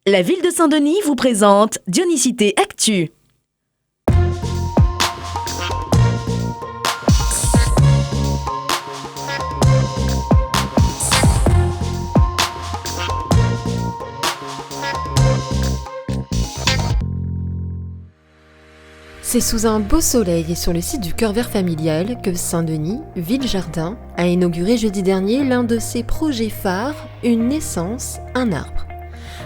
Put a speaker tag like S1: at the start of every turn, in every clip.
S1: La ville de Saint-Denis vous présente Dionysité Actu.
S2: C'est sous un beau soleil et sur le site du Cœur Vert Familial que Saint-Denis, Ville-Jardin, a inauguré jeudi dernier l'un de ses projets phares, une naissance, un arbre.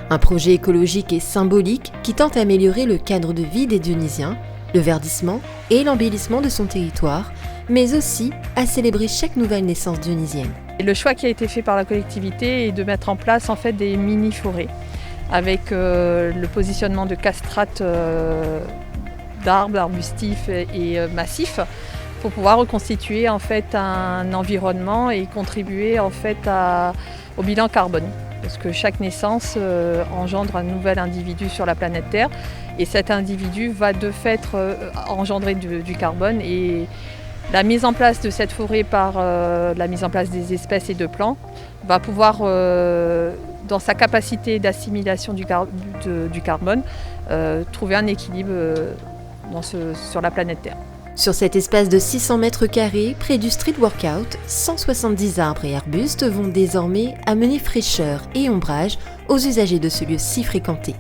S2: Un projet écologique et symbolique qui tente à améliorer le cadre de vie des Dionysiens, le verdissement et l'embellissement de son territoire, mais aussi à célébrer chaque nouvelle naissance dionysienne.
S3: Et le choix qui a été fait par la collectivité est de mettre en place des mini-forêts avec le positionnement de castrates d'arbres arbustifs et massifs pour pouvoir reconstituer un environnement et contribuer au bilan carbone. Parce que chaque naissance engendre un nouvel individu sur la planète Terre et cet individu va de fait engendrer du carbone et la mise en place de cette forêt par la mise en place des espèces et de plants va pouvoir, dans sa capacité d'assimilation du carbone, trouver un équilibre sur la planète Terre.
S2: Sur cet espace de 600 mètres carrés, près du street workout, 170 arbres et arbustes vont désormais amener fraîcheur et ombrage aux usagers de ce lieu si fréquenté.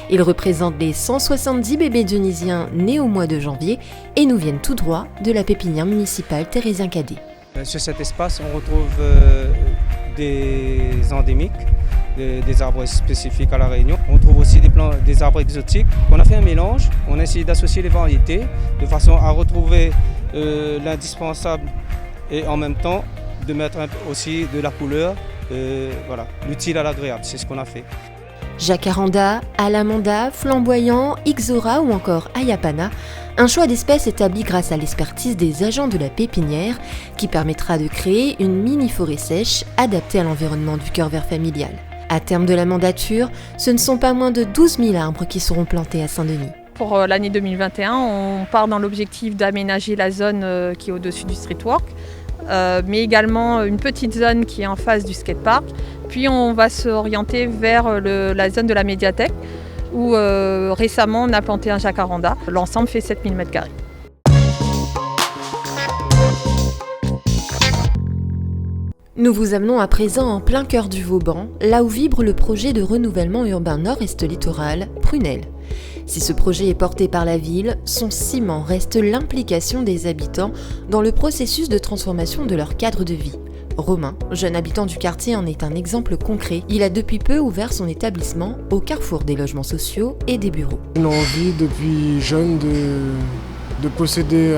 S2: Ils représentent les 170 bébés dionysiens nés au mois de janvier et nous viennent tout droit de la pépinière municipale Thérésien-Cadet.
S4: Sur cet espace, on retrouve des endémiques, des arbres spécifiques à La Réunion. On trouve aussi des arbres exotiques. On a fait un mélange, on a essayé d'associer les variétés de façon à retrouver l'indispensable et en même temps de mettre aussi de la couleur, l'utile à l'agréable, c'est ce qu'on a fait.
S2: Jacaranda, Alamanda, Flamboyant, Ixora ou encore Ayapana, un choix d'espèces établi grâce à l'expertise des agents de la pépinière qui permettra de créer une mini-forêt sèche adaptée à l'environnement du Cœur Vert Familial. À terme de la mandature, ce ne sont pas moins de 12 000 arbres qui seront plantés à Saint-Denis.
S3: Pour l'année 2021, on part dans l'objectif d'aménager la zone qui est au-dessus du streetwork, mais également une petite zone qui est en face du skatepark. Puis on va s'orienter vers la zone de la médiathèque où récemment on a planté un jacaranda. L'ensemble fait 7 000 m².
S2: Nous vous amenons à présent en plein cœur du Vauban, là où vibre le projet de renouvellement urbain nord-est littoral, Prunelle. Si ce projet est porté par la ville, son ciment reste l'implication des habitants dans le processus de transformation de leur cadre de vie. Romain, jeune habitant du quartier, en est un exemple concret. Il a depuis peu ouvert son établissement au carrefour des logements sociaux et des bureaux.
S5: Une envie depuis jeune de posséder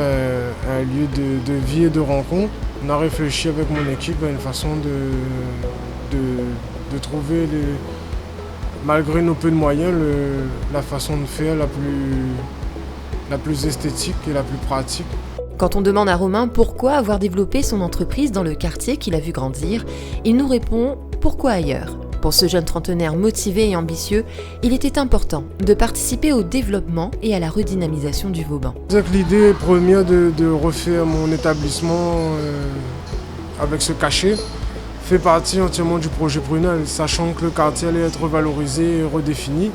S5: un lieu de vie et de rencontre. On a réfléchi avec mon équipe à une façon de trouver, malgré nos peu de moyens, la façon de faire la plus esthétique et la plus pratique.
S2: Quand on demande à Romain pourquoi avoir développé son entreprise dans le quartier qu'il a vu grandir, il nous répond « Pourquoi ailleurs ?» Pour ce jeune trentenaire motivé et ambitieux, il était important de participer au développement et à la redynamisation du Vauban.
S5: L'idée première de refaire mon établissement avec ce cachet fait partie entièrement du projet Prunelle, sachant que le quartier allait être valorisé et redéfini.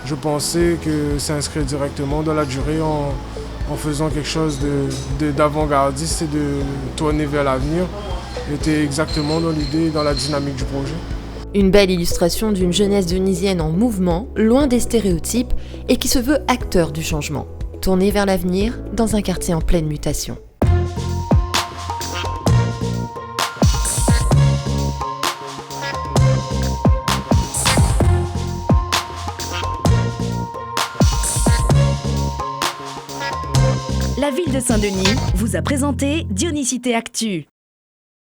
S5: Je pensais que s'inscrire directement dans la durée en faisant quelque chose d'avant-gardiste et de tourner vers l'avenir était exactement dans l'idée et dans la dynamique du projet.
S2: Une belle illustration d'une jeunesse dionysienne en mouvement, loin des stéréotypes, et qui se veut acteur du changement, tournée vers l'avenir dans un quartier en pleine mutation.
S1: La ville de Saint-Denis vous a présenté Dionysité Actu.